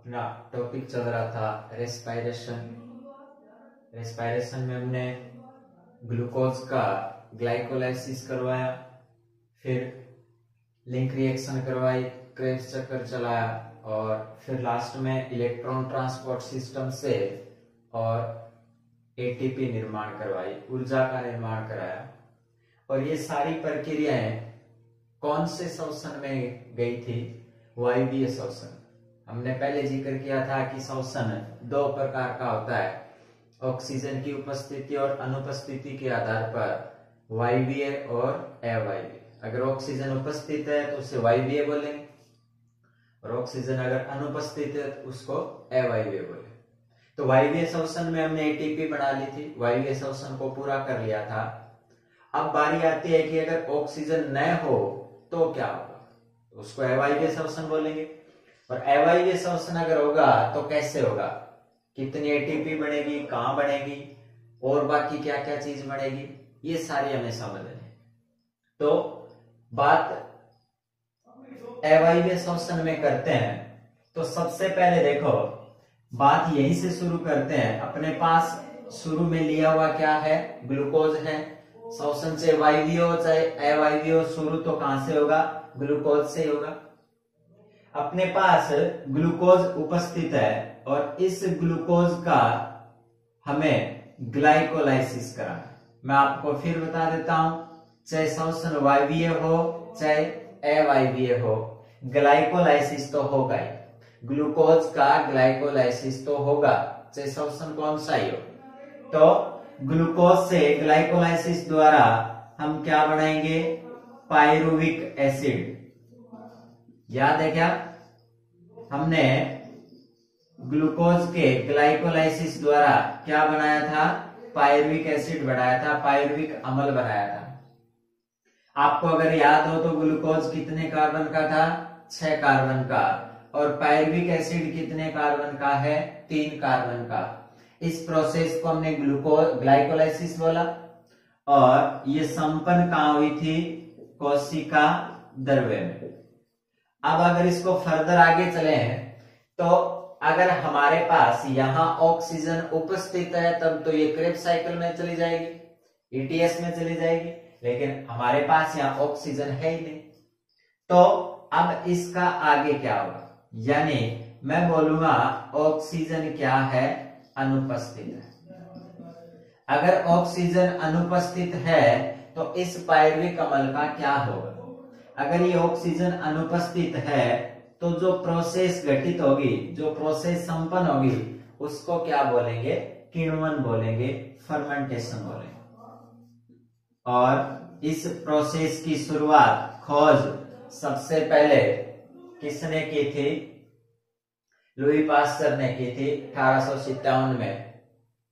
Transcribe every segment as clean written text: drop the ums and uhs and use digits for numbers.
अपना टॉपिक चल रहा था रेस्पिरेशन। रेस्पिरेशन में हमने ग्लूकोज का ग्लाइकोलाइसिस करवाया, फिर लिंक रिएक्शन करवाई, क्रेब्स चक्कर चलाया और फिर लास्ट में इलेक्ट्रॉन ट्रांसपोर्ट सिस्टम से और एटीपी निर्माण करवाई, ऊर्जा का निर्माण कराया। और ये सारी प्रक्रियाएं कौन से श्वसन में गई थी? वायवीय श्वसन। हमने पहले जिक्र किया था कि श्वसन दो प्रकार का होता है, ऑक्सीजन की उपस्थिति और अनुपस्थिति के आधार पर वायवीय और अवायवीय। अगर ऑक्सीजन उपस्थित है तो उसे वायवीय बोलेंगे और ऑक्सीजन अगर अनुपस्थित है तो उसको अवायवीय बोलेंगे। तो वायवीय श्वसन में हमने एटीपी बना ली थी, वायवीय श्वसन को पूरा कर लिया था। अब बारी आती है कि अगर ऑक्सीजन न हो तो क्या होगा, तो उसको अवायवीय श्वसन बोलेंगे। और अवायवीय श्वसन अगर होगा तो कैसे होगा, कितनी एटीपी बनेगी, कहां बनेगी और बाकी क्या क्या चीज बनेगी, ये सारी हमें समझनी है। तो बात अवायवीय श्वसन में करते हैं तो सबसे पहले देखो बात यहीं से शुरू करते हैं। अपने पास शुरू में लिया हुआ क्या है, ग्लूकोज है। श्वसन से वायवीय हो चाहे अवायवीय हो, शुरू तो कहां से होगा, ग्लूकोज से होगा। अपने पास ग्लूकोज उपस्थित है और इस ग्लूकोज का हमें ग्लाइकोलाइसिस कराना है। मैं आपको फिर बता देता हूं, चाहे श्वसन वायवीय हो चाहे अवायवीय हो, ग्लाइकोलाइसिस तो होगा ही। ग्लूकोज का ग्लाइकोलाइसिस तो होगा, चाहे श्वसन कौन सा ही हो। तो ग्लूकोज से ग्लाइकोलाइसिस द्वारा हम क्या बनाएंगे, पायरुविक एसिड। याद है क्या, हमने ग्लूकोज के ग्लाइकोलाइसिस द्वारा क्या बनाया था, पायरुविक एसिड बनाया था, पायरुविक अम्ल बनाया था। आपको अगर याद हो तो ग्लूकोज कितने कार्बन का था, 6 कार्बन का, और पायरुविक एसिड कितने कार्बन का है, 3 कार्बन का। इस प्रोसेस को हमने ग्लाइकोलाइसिस बोला और ये संपन्न कहां हुई थी, कोशिका द्रव्य में। अब अगर इसको फर्दर आगे चले हैं तो अगर हमारे पास यहां ऑक्सीजन उपस्थित है तब तो ये क्रेब्स साइकिल में चली जाएगी, ईटीएस में चली जाएगी, लेकिन हमारे पास यहां ऑक्सीजन है ही नहीं। तो अब इसका आगे क्या होगा, यानी मैं बोलूंगा ऑक्सीजन क्या है, अनुपस्थित है। अगर ऑक्सीजन अनुपस्थित है तो इस पायरुविक अम्ल का क्या होगा। अगर ये ऑक्सीजन अनुपस्थित है तो जो प्रोसेस घटित होगी, जो प्रोसेस संपन्न होगी, उसको क्या बोलेंगे, किण्वन बोलेंगे, फर्मेंटेशन बोलेंगे। और इस प्रोसेस की शुरुआत, खोज सबसे पहले किसने की थी, लुई पास्चर ने की थी 1857 में।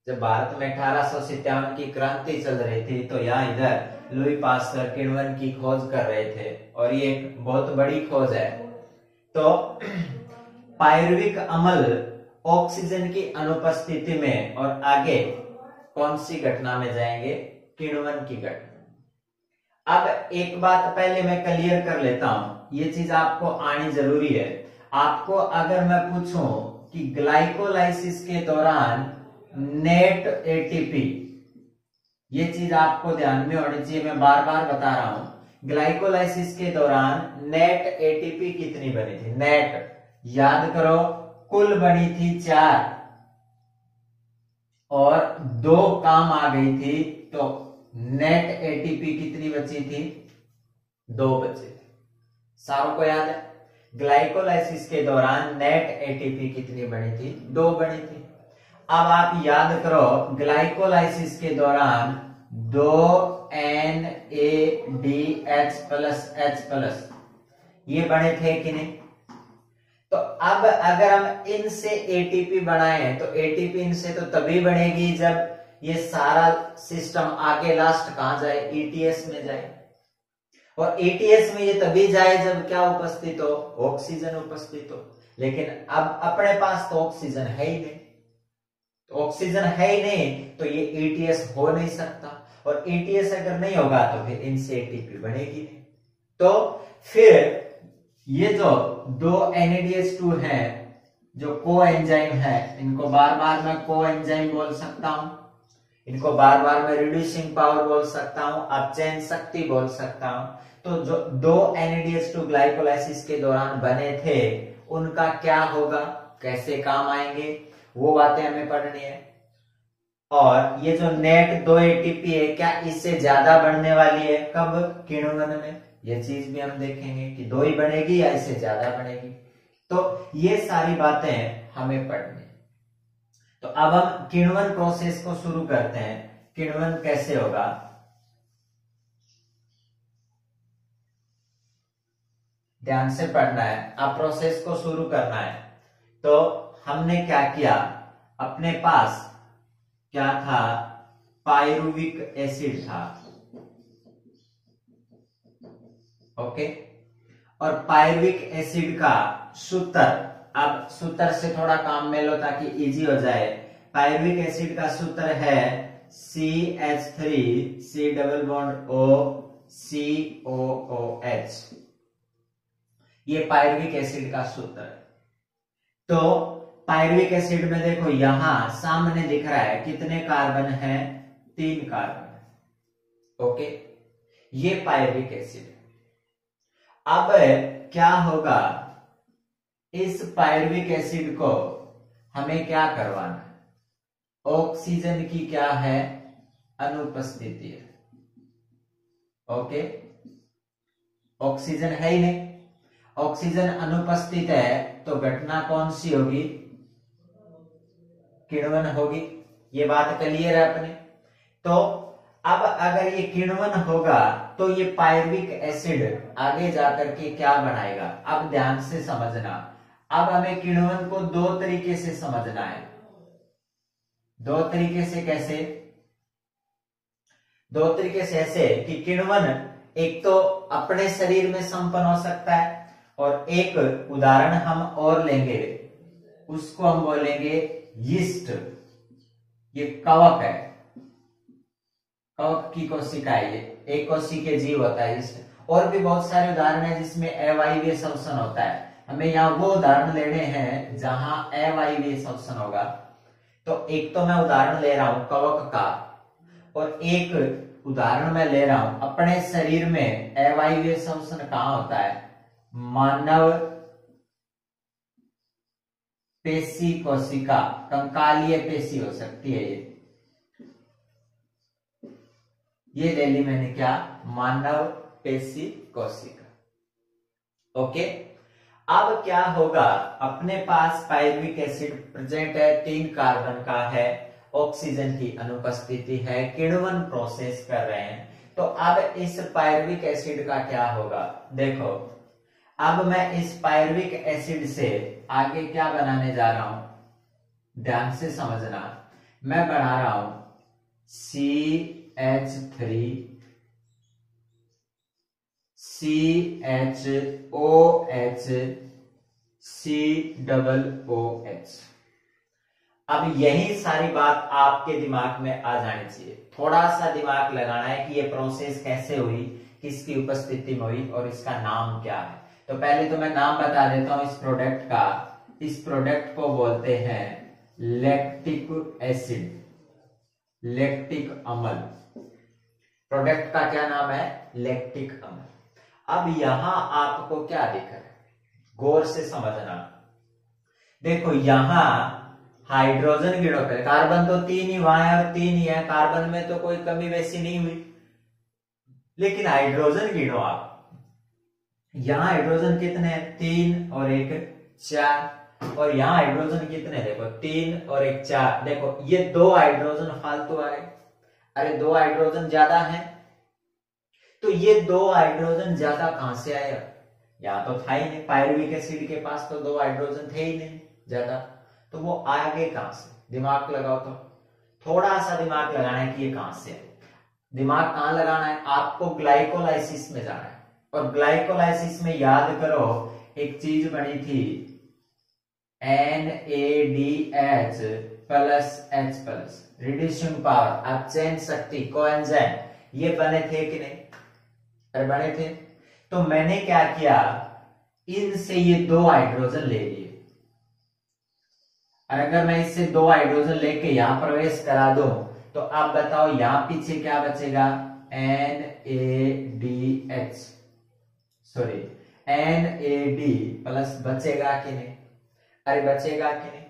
जब भारत में 1857 की क्रांति चल रही थी तो यहाँ इधर लुई पास्चर किण्वन की खोज कर रहे थे और ये एक बहुत बड़ी खोज है। तो पायरुविक अम्ल ऑक्सीजन की अनुपस्थिति में और आगे कौन सी घटना में जाएंगे, किण्वन की घटना। अब एक बात पहले मैं क्लियर कर लेता हूं, ये चीज आपको आनी जरूरी है। आपको अगर मैं पूछूं कि ग्लाइकोलाइसिस के दौरान नेट एटीपी, ये चीज आपको ध्यान में होनी चाहिए, मैं बार बार बता रहा हूं। ग्लाइकोलाइसिस के दौरान नेट एटीपी कितनी बनी थी, नेट याद करो, कुल बनी थी 4 और 2 काम आ गई थी, तो नेट एटीपी कितनी बची थी, 2 बची थी। सारों को याद है, ग्लाइकोलाइसिस के दौरान नेट एटीपी कितनी बनी थी, 2 बनी थी। अब आप याद करो, ग्लाइकोलाइसिस के दौरान 2 NADH+H+ ये बने थे कि नहीं। तो अब अगर हम इनसे एटीपी बनाएं तो एटीपी इनसे तो तभी बनेगी जब ये सारा सिस्टम आगे लास्ट कहां जाए, ईटीएस में जाए। और ईटीएस में ये तभी जाए जब क्या उपस्थित हो, ऑक्सीजन उपस्थित हो। लेकिन अब अपने पास तो ऑक्सीजन है ही नहीं, तो ऑक्सीजन है ही नहीं तो ये ईटीएस हो नहीं सकता, और ईटीएस अगर नहीं होगा तो फिर इनसे एटीपी बनेगी नहीं। तो फिर ये जो 2 NADH2 है जो को एंजाइम है, इनको बार बार मैं को एंजाइम बोल सकता हूं, इनको बार बार मैं रिड्यूसिंग पावर बोल सकता हूं, अपचयन शक्ति बोल सकता हूं। तो जो दो NADH2 ग्लाइकोलाइसिस के दौरान बने थे उनका क्या होगा, कैसे काम आएंगे, वो बातें हमें पढ़नी है। और ये जो नेट 2 ATP है, क्या इससे ज्यादा बढ़ने वाली है, कब, किण्वन में, ये चीज भी हम देखेंगे कि 2 ही बढ़ेगी या इससे ज्यादा बढ़ेगी। तो ये सारी बातें हमें पढ़नी। तो अब हम किण्वन प्रोसेस को शुरू करते हैं। किण्वन कैसे होगा, ध्यान से पढ़ना है, अब प्रोसेस को शुरू करना है। तो हमने क्या किया, अपने पास क्या था, पायरुविक एसिड था, ओके। और पायरुविक एसिड का सूत्र, अब सूत्र से थोड़ा काम में लो ताकि इजी हो जाए। पायरुविक एसिड का सूत्र है CH3 C double bond O COOH, ये पायरुविक एसिड का सूत्र है। तो पायरुविक एसिड में देखो यहां सामने दिख रहा है कितने कार्बन है, 3 कार्बन, ओके। ये पायरुविक एसिड है। अब क्या होगा, इस पायरुविक एसिड को हमें क्या करवाना है, ऑक्सीजन की क्या है, अनुपस्थिति है, ओके। ऑक्सीजन है ही नहीं, ऑक्सीजन अनुपस्थित है तो घटना कौन सी होगी, किण्वन होगी। ये बात क्लियर है अपने। तो अब अगर ये किण्वन होगा तो ये पायरुविक एसिड आगे जाकर के क्या बनाएगा, अब ध्यान से समझना। अब हमें किण्वन को 2 तरीके से समझना है। 2 तरीके से कैसे, 2 तरीके से ऐसे कि किण्वन एक तो अपने शरीर में संपन्न हो सकता है, और एक उदाहरण हम और लेंगे, उसको हम बोलेंगे यीस्ट। ये कवक है, कवक की कोशिका है, ये एक कोशिकीय जीव होता है यीस्ट। और भी बहुत सारे उदाहरण है जिसमें अवायवीय श्वसन होता है। हमें यहाँ वो उदाहरण लेने हैं जहां अवायवीय श्वसन होगा। तो एक तो मैं उदाहरण ले रहा हूं कवक का, और एक उदाहरण मैं ले रहा हूं अपने शरीर में अवायवीय श्वसन कहां होता है, मानव पेशी कोशिका, कंकालीय पेशी हो सकती है ये ले ली मैंने, क्या, मानव पेशी कोशिका, ओके। अब क्या होगा, अपने पास पायरुविक एसिड प्रेजेंट है, 3 कार्बन का है, ऑक्सीजन की अनुपस्थिति है, किण्वन प्रोसेस कर रहे हैं। तो अब इस पायरुविक एसिड का क्या होगा, देखो अब मैं इस पायरुविक एसिड से आगे क्या बनाने जा रहा हूं, ध्यान से समझना। मैं बना रहा हूं CH3 CHOH COOH। अब यही सारी बात आपके दिमाग में आ जानी चाहिए। थोड़ा सा दिमाग लगाना है कि ये प्रोसेस कैसे हुई, किसकी उपस्थिति में हुई और इसका नाम क्या है। तो पहले तो मैं नाम बता देता हूं इस प्रोडक्ट का। इस प्रोडक्ट को बोलते हैं लैक्टिक एसिड, लैक्टिक अम्ल। प्रोडक्ट का क्या नाम है, लैक्टिक अम्ल। अब यहां आपको क्या दिख रहा है, गौर से समझना। देखो यहां हाइड्रोजन गिनो पे, कार्बन तो 3 ही वहां है और 3 ही है, कार्बन में तो कोई कमी वैसी नहीं हुई। लेकिन हाइड्रोजन गिनो आप, यहां हाइड्रोजन कितने हैं, 3 और 1 4, और यहां हाइड्रोजन कितने, देखो 3 और 1 4। देखो ये 2 हाइड्रोजन फालतू आ गए, अरे 2 हाइड्रोजन ज्यादा है। तो ये 2 हाइड्रोजन ज्यादा कहां से आया, यहां तो था ही नहीं, पायरुविक एसिड के पास तो 2 हाइड्रोजन थे ही नहीं ज्यादा, तो वो आगे कहां से, दिमाग लगाओ। तो थोड़ा सा दिमाग लगाना है कि ये कहां से है। दिमाग कहां लगाना है, आपको ग्लाइकोलाइसिस में जाना है। और ग्लाइकोलाइसिस में याद करो एक चीज बनी थी NADH plus H plus, reducing power, अपचयन शक्ति, कोएंजाइम, ये बने थे कि नहीं, अरे बने थे। तो मैंने क्या किया, इनसे ये 2 हाइड्रोजन ले लिए, और अगर मैं इससे 2 हाइड्रोजन लेके यहां प्रवेश करा दूं तो आप बताओ यहां पीछे क्या बचेगा, NaDH, सॉरी NaD प्लस बचेगा कि नहीं, अरे बचेगा कि नहीं।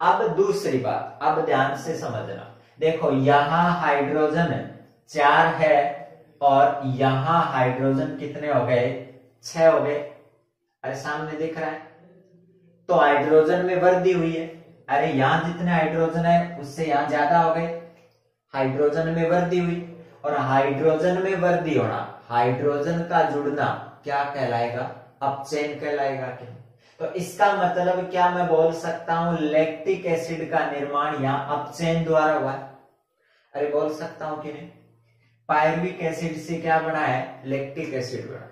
अब दूसरी बात, अब ध्यान से समझना, देखो यहां हाइड्रोजन 4 है और यहां हाइड्रोजन कितने हो गए, 6 हो गए। अरे सामने दिख रहा है, तो हाइड्रोजन में वृद्धि हुई है। अरे यहां जितने हाइड्रोजन है उससे यहां ज्यादा हो गए, हाइड्रोजन में वृद्धि हुई। और हाइड्रोजन में वृद्धि होना, हाइड्रोजन का जुड़ना क्या कहलाएगा, अपचयन कहलाएगा कि नहीं। तो इसका मतलब क्या मैं बोल सकता हूं, लैक्टिक एसिड का निर्माण यहाँ अपचयन द्वारा हुआ है। अरे बोल सकता हूं कि नहीं। पायरुविक एसिड से क्या बना है, लैक्टिक एसिड बना।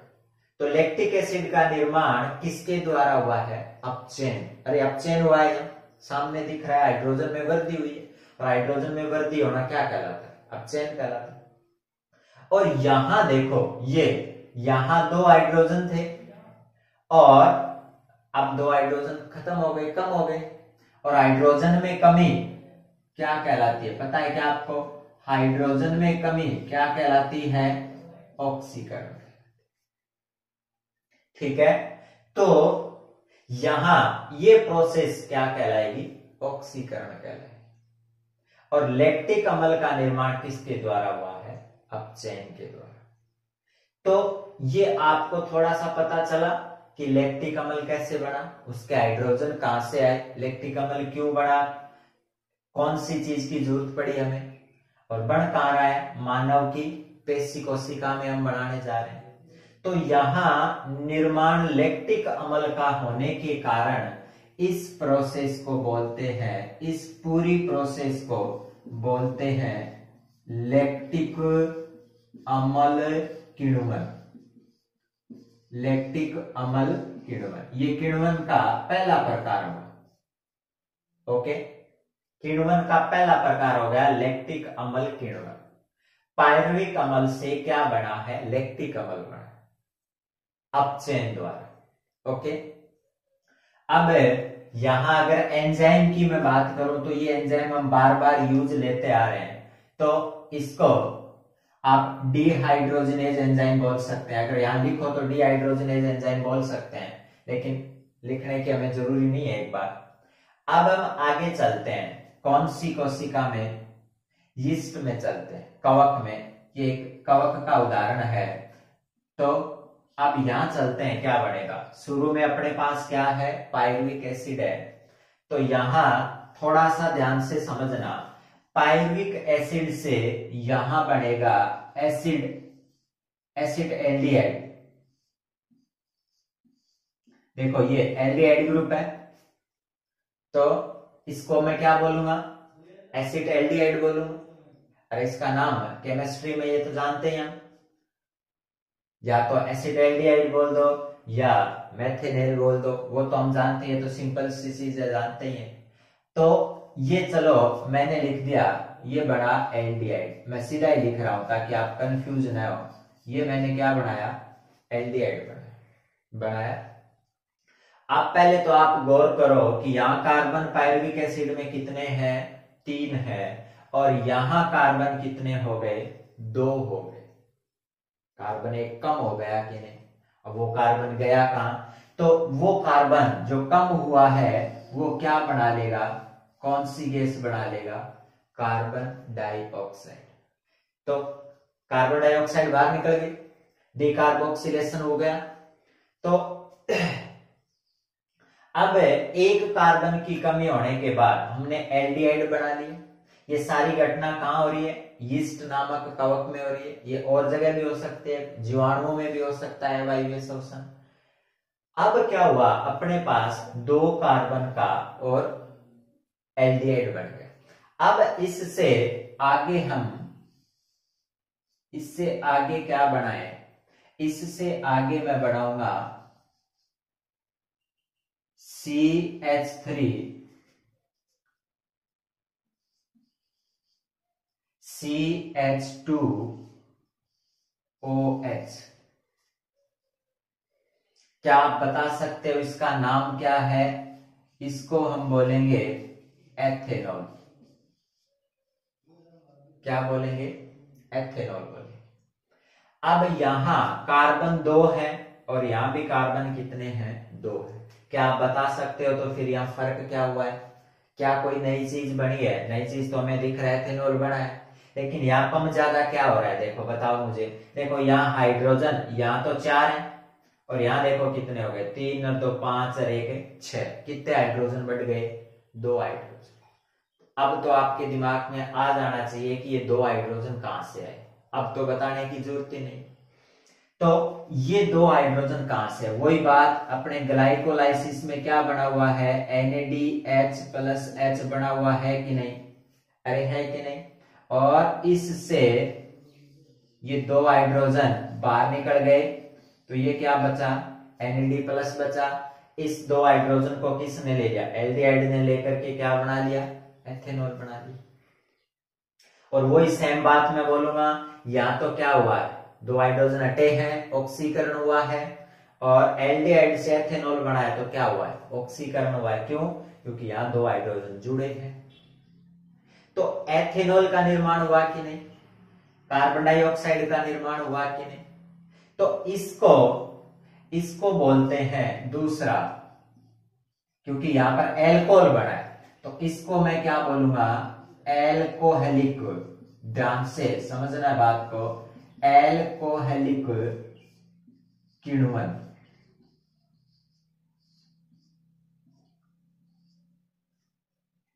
तो लैक्टिक एसिड का निर्माण किसके द्वारा हुआ है, अपचयन। अरे अपचयन हुआ है, सामने दिख रहा है, हाइड्रोजन में वृद्धि हुई है। और हाइड्रोजन में वृद्धि होना क्या कहलाता है, अपचयन कहलाता है। और यहां देखो, ये यहां 2 हाइड्रोजन थे और अब 2 हाइड्रोजन खत्म हो गए, कम हो गए। और हाइड्रोजन में कमी क्या कहलाती है, पता है क्या आपको, हाइड्रोजन में कमी क्या कहलाती है, ऑक्सीकरण। ठीक है, तो यहां ये प्रोसेस क्या कहलाएगी, ऑक्सीकरण कहलाएगी। और लैक्टिक अम्ल का निर्माण किसके द्वारा हुआ है, अपचयन के द्वारा। तो ये आपको थोड़ा सा पता चला कि लैक्टिक अम्ल कैसे बना, उसके हाइड्रोजन कहां से आए, लैक्टिक अम्ल क्यों बना, कौन सी चीज की जरूरत पड़ी हमें, और बन कहां रहा है, मानव की पेशी कोशिका में हम बनाने जा रहे हैं। तो यहां निर्माण लैक्टिक अम्ल का होने के कारण इस प्रोसेस को बोलते हैं, इस पूरी प्रोसेस को बोलते हैं लैक्टिक अम्ल किण्वन। लैक्टिक अम्ल किण्वन, ये किण्वन का पहला प्रकार हुआ। ओके, किण्वन का पहला प्रकार हो गया लैक्टिक अम्ल किण्वन। पायरुविक अम्ल से क्या बना है, लैक्टिक अम्ल बना अपचयन द्वारा। ओके, अब यहां अगर एंजाइम की मैं बात करूं तो ये एंजाइम हम बार बार यूज लेते आ रहे हैं, तो इसको आप डिहाइड्रोजनेज एंजाइम बोल सकते हैं। अगर यहां लिखो तो डिहाइड्रोजनेज एंजाइम बोल सकते हैं, लेकिन लिखने की हमें जरूरी नहीं है एक बार। अब हम आगे चलते हैं, कौन सी कोशिका में, यीस्ट में चलते हैं, कवक में। ये एक कवक का उदाहरण है। तो अब यहां चलते हैं, क्या बनेगा, शुरू में अपने पास क्या है, पायरुविक एसिड है। तो यहां थोड़ा सा ध्यान से समझना, पायरुविक एसिड से यहां बनेगा एसिड, एसिड एल्डिहाइड। देखो ये एल्डिहाइड ग्रुप है, तो इसको मैं क्या बोलूंगा, एसिड एल्डिहाइड बोलूंगा। अरे इसका नाम केमिस्ट्री में ये तो जानते हैं हम, या तो एसिड एल्डिहाइड बोल दो या मेथेनेल बोल दो, वो तो हम जानते हैं, तो सिंपल सी चीज है, जानते ही हैं। तो ये चलो मैंने लिख दिया, ये बना एल्डिहाइड। मैं सीधा ही लिख रहा हूं ताकि आप कंफ्यूज ना हो। ये मैंने क्या बनाया, एल्डिहाइड बनाया। आप पहले तो आप गौर करो कि यहाँ कार्बन पायरुविक एसिड में कितने हैं, 3 है, और यहां कार्बन कितने हो गए, 2 हो गए। कार्बन एक कम हो गया कि नहीं, अब वो कार्बन गया कहां, तो वो कार्बन जो कम हुआ है वो क्या बना लेगा, कौन सी गैस बना लेगा, कार्बन डाइऑक्साइड। तो कार्बन डाइऑक्साइड बाहर निकल गई, डिकार्बोक्सिलेशन हो गया। तो अब एक कार्बन की कमी होने के बाद हमने एल्डिहाइड बना लिया। ये सारी घटना कहां हो रही है, यीस्ट नामक कवक में हो रही है। ये और जगह भी हो सकते हैं, जीवाणुओं में भी हो सकता है वायवीय श्वसन। अब क्या हुआ, अपने पास 2 कार्बन का और एल्डिहाइड बन गया। अब इससे आगे हम, इससे आगे क्या बनाए, इससे आगे मैं बनाऊंगा CH3 CH2OH। क्या आप बता सकते हो इसका नाम क्या है, इसको हम बोलेंगे एथेनॉल। क्या बोलेंगे? एथेनॉल बोलेंगे। अब यहां कार्बन 2 है और यहां भी कार्बन कितने हैं? 2 है। क्या आप बता सकते हो तो फिर यहाँ फर्क क्या हुआ है? क्या कोई नई चीज बनी है? नई चीज तो हमें दिख रहा है एथेनॉल बना है, लेकिन यहाँ कम ज्यादा क्या हो रहा है? देखो बताओ मुझे। देखो यहाँ हाइड्रोजन, यहाँ तो 4 है और यहाँ देखो कितने हो गए? 3 और 2 5 और 1 6। कितने हाइड्रोजन बढ़ गए? 2 हाइड्रोजन। अब तो आपके दिमाग में आ जाना चाहिए कि ये 2 हाइड्रोजन कहां से आए। अब तो बताने की जरूरत ही नहीं। तो ये 2 हाइड्रोजन कहां से है? वही बात, अपने ग्लाइकोलाइसिस में क्या बना हुआ है? NADH+H बना हुआ है कि नहीं? अरे है कि नहीं? और इससे ये 2 हाइड्रोजन बाहर निकल गए तो ये क्या बचा? NAD+ बचा। इस 2 हाइड्रोजन को किसने ले लिया? एल्डिहाइड ने लेकर के क्या बना लिया? एथेनॉल बना लिया। और वही सेम बात मैं बोलूंगा, यहां तो क्या हुआ है? 2 हाइड्रोजन हटे हैं, ऑक्सीकरण हुआ है, और एल्डिहाइड से एथेनॉल बना है तो क्या हुआ है? ऑक्सीकरण हुआ है। क्यों? क्योंकि यहाँ 2 हाइड्रोजन जुड़े हैं। तो एथेनॉल का निर्माण हुआ कि नहीं? कार्बन डाइऑक्साइड का निर्माण हुआ कि नहीं? तो इसको बोलते हैं दूसरा, क्योंकि यहां पर एल्कोहल बना है तो इसको मैं क्या बोलूंगा? एल्कोहलिक। ध्यान से समझना बात को, एल्कोहलिक किण्वन।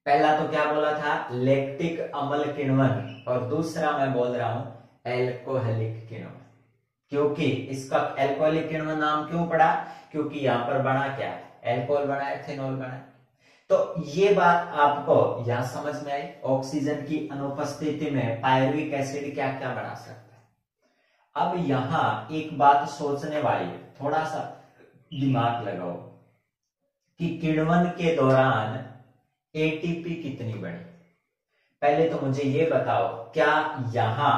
पहला तो क्या बोला था? लैक्टिक अम्ल किण्वन, और दूसरा मैं बोल रहा हूं एल्कोहलिक किण्वन। क्योंकि इसका एल्कोहलिक किण्वन नाम क्यों पड़ा? क्योंकि यहां पर बना क्या है? एल्कोहल बना, एथेनॉल बना। तो ये बात आपको यहां समझ में आई। ऑक्सीजन की अनुपस्थिति में पायरुविक एसिड क्या क्या बना सकता है। अब यहां एक बात सोचने वाली है, थोड़ा सा दिमाग लगाओ कि किण्वन के दौरान एटीपी कितनी बनी। पहले तो मुझे ये बताओ, क्या यहां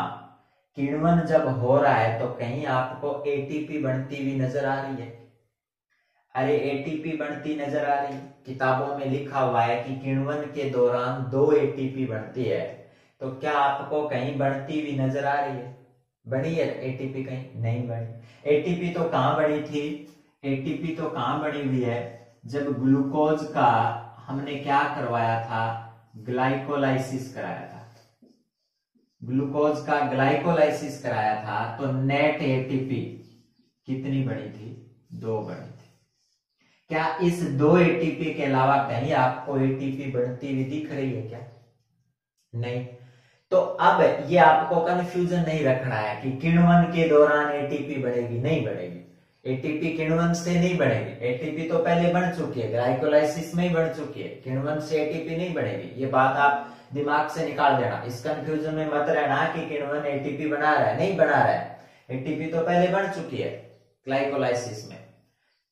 किण्वन जब हो रहा है तो कहीं आपको एटीपी बनती हुई नजर आ रही है? अरे एटीपी बनती नजर आ रही है। किताबों में लिखा हुआ है कि किण्वन के दौरान 2 एटीपी बनती है, तो क्या आपको कहीं बढ़ती हुई नजर आ रही है? बनी है एटीपी? कहीं नहीं बनी। एटीपी तो कहां बनी थी? एटीपी तो कहां बनी हुई है? जब ग्लूकोज का हमने क्या करवाया था? ग्लाइकोलाइसिस कराया था। ग्लूकोज का ग्लाइकोलाइसिस कराया था तो नेट एटीपी कितनी बनी थी? 2 बनी थी। क्या इस 2 एटीपी के अलावा कहीं आपको एटीपी बढ़ती हुई दिख रही है क्या? नहीं। तो अब ये आपको कंफ्यूजन नहीं रखना है कि किण्वन के दौरान एटीपी बढ़ेगी, नहीं बढ़ेगी। एटीपी किण्वन से नहीं बढ़ेगी। एटीपी तो पहले बन चुकी है, ग्लाइकोलाइसिस में ही बन चुकी है। किण्वन से एटीपी नहीं बढ़ेगी। ये बात आप दिमाग से निकाल देना। इस कंफ्यूजन में मत रहना कि किण्वन एटीपी बना रहा है, नहीं बना रहा है। एटीपी तो पहले बन चुकी है ग्लाइकोलाइसिस में,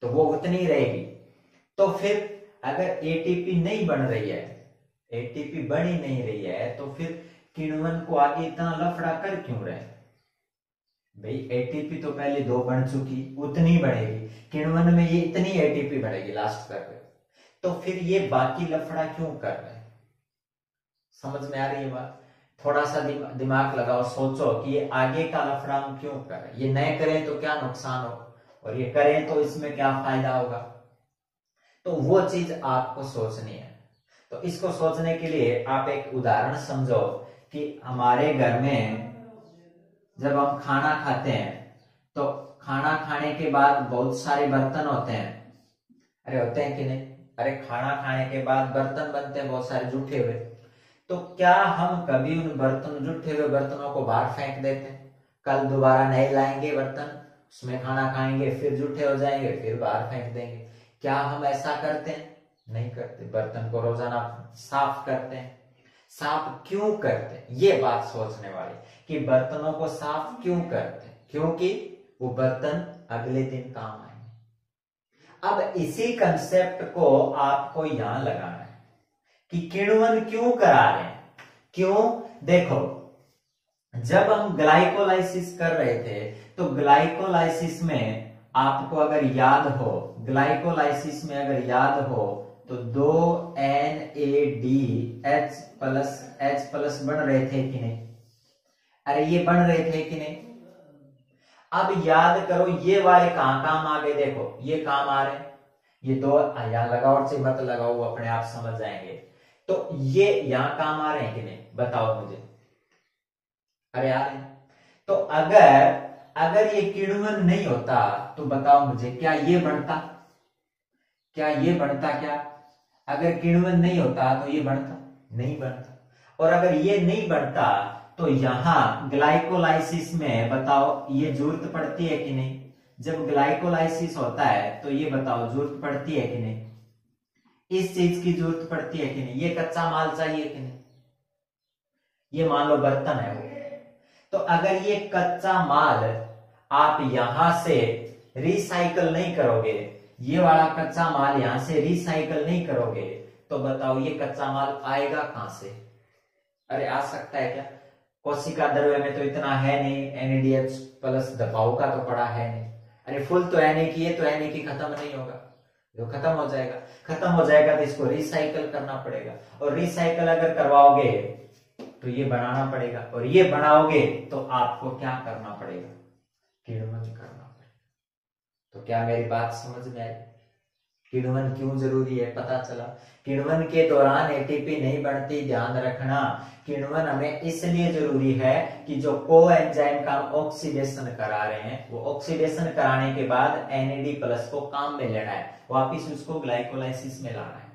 तो वो उतनी ही रहेगी। तो फिर अगर एटीपी नहीं बन रही है, एटीपी बन ही नहीं रही है, तो फिर किण्वन को आगे इतना लफड़ा कर क्यों रहे? भाई एटीपी तो पहले 2 बन चुकी, उतनी बढ़ेगी। किण्वन में ये इतनी एटीपी बढ़ेगी लास्ट तक, तो फिर ये बाकी लफड़ा क्यों कर रहे? समझ में आ रही है बात? थोड़ा सा दिमाग लगाओ, सोचो कि ये आगे का लफड़ा हम क्यों कर रहे हैं। ये नहीं करें तो क्या नुकसान हो, और ये करें तो इसमें क्या फायदा होगा। तो वो चीज आपको सोचनी है। तो इसको सोचने के लिए आप एक उदाहरण समझो कि हमारे घर में जब हम खाना खाते हैं तो खाना खाने के बाद बहुत सारे बर्तन होते हैं। अरे होते हैं कि नहीं? अरे खाना खाने के बाद बर्तन बनते हैं बहुत सारे जूठे हुए। तो क्या हम कभी उन जूठे हुए बर्तनों को बाहर फेंक देते हैं? कल दोबारा नए लाएंगे बर्तन, उसमें खाना खाएंगे, फिर जूठे हो जाएंगे, फिर बाहर फेंक देंगे। क्या हम ऐसा करते हैं? नहीं करते। बर्तन को रोजाना साफ करते हैं। साफ क्यों करते हैं? ये बात सोचने वाली कि बर्तनों को साफ क्यों करते हैं? क्योंकि वो बर्तन अगले दिन काम आएंगे। अब इसी कंसेप्ट को आपको यहां लगाना है कि किण्वन क्यों करा रहे हैं। क्यों? देखो, जब हम ग्लाइकोलाइसिस कर रहे थे तो ग्लाइकोलाइसिस में आपको अगर याद हो, ग्लाइकोलाइसिस में अगर याद हो, तो 2NADH+ बन रहे थे कि नहीं? अरे ये बन रहे थे कि नहीं? अब याद करो ये वाले कहां काम आ गए, देखो ये काम आ रहे हैं, ये दो यहां लगाओ से मत लगाओ, वो अपने आप समझ जाएंगे। तो ये यहां काम आ रहे हैं कि नहीं, बताओ मुझे। अरे आ रहे हैं। तो अगर ये किण्वन नहीं होता तो बताओ मुझे, क्या ये बनता? क्या ये बनता? क्या अगर किण्वन नहीं होता तो ये बनता? नहीं बनता। और अगर ये नहीं बनता तो यहां ग्लाइकोलाइसिस में बताओ ये जरूरत पड़ती है कि नहीं? जब ग्लाइकोलाइसिस होता है तो ये बताओ जरूरत पड़ती है कि नहीं? इस चीज की जरूरत पड़ती है कि नहीं? ये कच्चा माल चाहिए कि नहीं? ये मान लो बर्तन है वो, तो अगर ये कच्चा माल आप यहां से रिसाइकल नहीं करोगे, ये वाला कच्चा माल यहां से रिसाइकल नहीं करोगे, तो बताओ ये कच्चा माल आएगा कहां से? अरे आ सकता है क्या? कोशिका द्रव्य में तो इतना है नहीं, NADH+ दबाव का तो पड़ा है नहीं। अरे फुल तो है नहीं कि ये तो है नहीं कि खत्म नहीं होगा, जो खत्म हो जाएगा। खत्म हो जाएगा तो इसको रिसाइकल करना पड़ेगा, और रिसाइकल अगर करवाओगे तो ये बनाना पड़ेगा, और ये बनाओगे तो आपको क्या करना पड़ेगा? किण्वन करना पड़ेगा। तो क्या मेरी बात समझ में आई? किण्वन क्यों जरूरी है पता चला। किण्वन के दौरान एटीपी नहीं बढ़ती, ध्यान रखना। किण्वन हमें इसलिए जरूरी है कि जो कोएंजाइम का ऑक्सीडेशन करा रहे हैं, वो ऑक्सीडेशन कराने के बाद NAD+ को काम में लेना है, वापिस उसको ग्लाइकोलाइसिस में लाना है।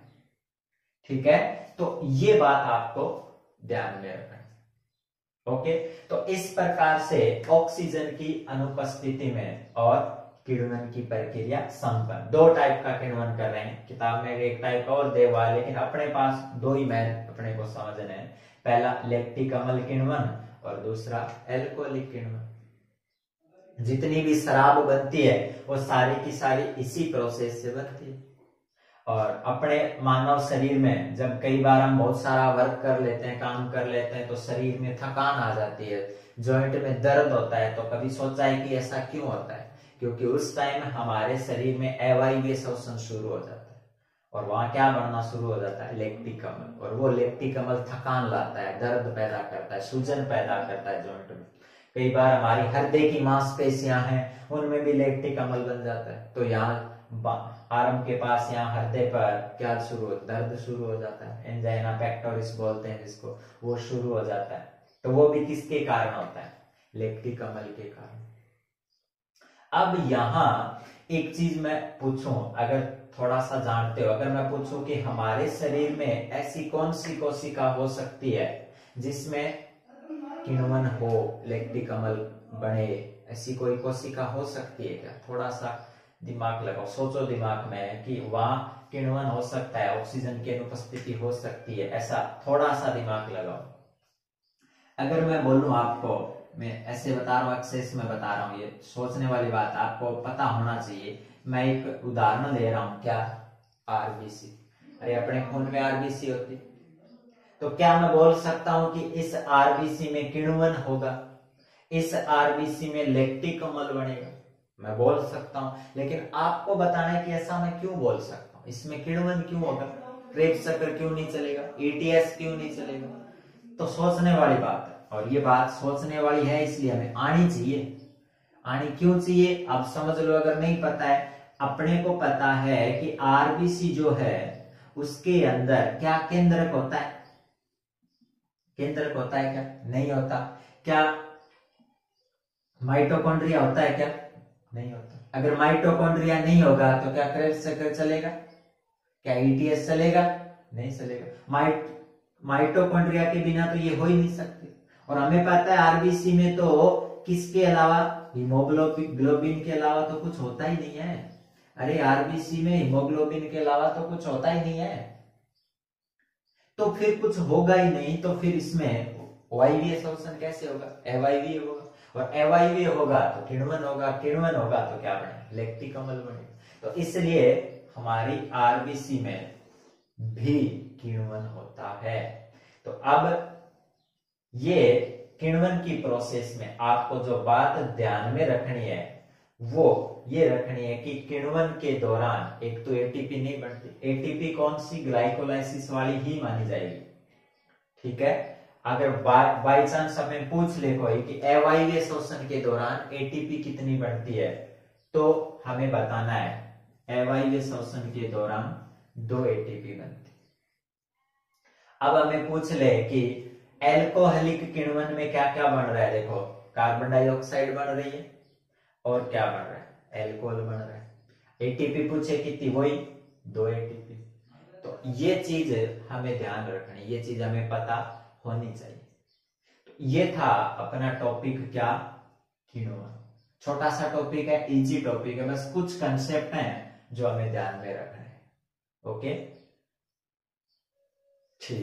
ठीक है, तो ये बात आपको ध्यान में रखना। ओके, तो इस प्रकार से ऑक्सीजन की अनुपस्थिति में और किण्वन की प्रक्रिया संपन्न। दो टाइप का किण्वन कर रहे हैं, किताब में एक टाइप और दे हुआ है, लेकिन अपने पास दो ही मैन अपने को समझने हैं। पहला लैक्टिक अम्ल किण्वन और दूसरा एल्कोहलिक किण्वन। जितनी भी शराब बनती है वो सारी की सारी इसी प्रोसेस से बनती है। और अपने मानव शरीर में जब कई बार हम बहुत सारा वर्क कर लेते हैं, काम कर लेते हैं, तो शरीर में थकान आ जाती है, जॉइंट में दर्द होता है, तो कभी सोचा है कि ऐसा क्यों होता है? क्योंकि उस टाइम हमारे शरीर में अवायवीय श्वसन शुरू हो जाता है, और वहां क्या बनना शुरू हो जाता है? लैक्टिक अम्ल। और वो लैक्टिक अम्ल थकान लाता है, दर्द पैदा करता है, सूजन पैदा करता है जॉइंट में। कई बार हमारी हृदय की मांसपेशियां हैं, उनमें भी लैक्टिक अम्ल बन जाता है, तो यहाँ आरंभ के पास यहाँ हृदय पर क्या शुरू हो, दर्द शुरू हो जाता है, एंजाइना पेक्टोरिस बोलते हैं जिसको, वो शुरू हो जाता है। तो वो भी किसके कारण होता है? लैक्टिक अम्ल के कारण। अब यहाँ एक चीज मैं पूछूं, अगर थोड़ा सा जानते हो, अगर मैं पूछूं कि हमारे शरीर में ऐसी कौन सी कोशिका हो सकती है जिसमें किण्वन हो, लैक्टिक अम्ल बने, ऐसी कोई कोशिका हो सकती है क्या? थोड़ा सा दिमाग लगाओ, सोचो दिमाग में कि वहां किण्वन हो सकता है, ऑक्सीजन की अनुपस्थिति हो सकती है, ऐसा थोड़ा सा दिमाग लगाओ। अगर मैं बोलूं आपको, मैं ऐसे बता रहा हूं, एक्सेस में बता रहा हूं, ये सोचने वाली बात आपको पता होना चाहिए। मैं एक उदाहरण दे रहा हूं, क्या? RBC। अरे अपने खून में RBC होती, तो क्या मैं बोल सकता हूं कि इस RBC में किण्वन होगा, इस RBC में लैक्टिक अम्ल बनेगा? मैं बोल सकता हूं, लेकिन आपको बताना है कि ऐसा मैं क्यों बोल सकता हूं, इसमें किण्वन क्यों होगा, क्रेब्स चक्र क्यों नहीं चलेगा, ETS क्यों नहीं चलेगा? तो सोचने वाली बात है, और ये बात सोचने वाली है इसलिए हमें आनी चाहिए। आनी क्यों चाहिए आप समझ लो। अगर नहीं पता है, अपने को पता है कि RBC जो है उसके अंदर क्या केंद्रक होता है? केंद्रक होता है क्या? नहीं होता। क्या माइटोकॉन्ड्रिया होता है क्या? नहीं होता। अगर माइटोकॉन्ड्रिया नहीं होगा तो क्या क्रेब्स चक्र चलेगा? क्या ETS चलेगा? नहीं चलेगा। माइटोकॉन्ड्रिया के बिना तो ये हो ही नहीं सकती। और हमें पता है RBC में तो किसके अलावा, हीमोग्लोबिन के अलावा तो कुछ होता ही नहीं है। अरे RBC में हीमोग्लोबिन के अलावा तो कुछ होता ही नहीं है, तो फिर कुछ होगा ही नहीं, तो फिर इसमें वायवीय श्वसन कैसे होगा? अवायवीय होगा, और अवायवीय होगा तो किण्वन होगा, किण्वन होगा तो क्या बने? लैक्टिक अम्ल बने। तो इसलिए हमारी RBC में भी किण्वन होता है। तो अब ये किण्वन की प्रोसेस में आपको जो बात ध्यान में रखनी है वो ये रखनी है कि किण्वन के दौरान एक तो एटीपी नहीं बनती, एटीपी कौन सी, ग्लाइकोलाइसिस वाली ही मानी जाएगी, ठीक है। अगर बाई चांस हमें पूछ ले कोई कि अवायवीय शोषण के दौरान एटीपी कितनी बनती है, तो हमें बताना है अवायवीय शोषण के दौरान 2 एटीपी बनती। अब हमें पूछ ले कि एल्कोहलिक किण्वन में क्या क्या बन रहा है, देखो कार्बन डाइऑक्साइड बन रही है और क्या बन रहा है, एल्कोहल बन रहा है। एटीपी पूछे कितनी, वही 2 एटीपी। तो ये चीज हमें ध्यान रखनी, ये चीज हमें पता होनी चाहिए। तो ये था अपना टॉपिक क्या, किण्वन। छोटा सा टॉपिक है, इजी टॉपिक है, बस कुछ कंसेप्ट हैं जो हमें ध्यान में रखना है। ओके, ठीक।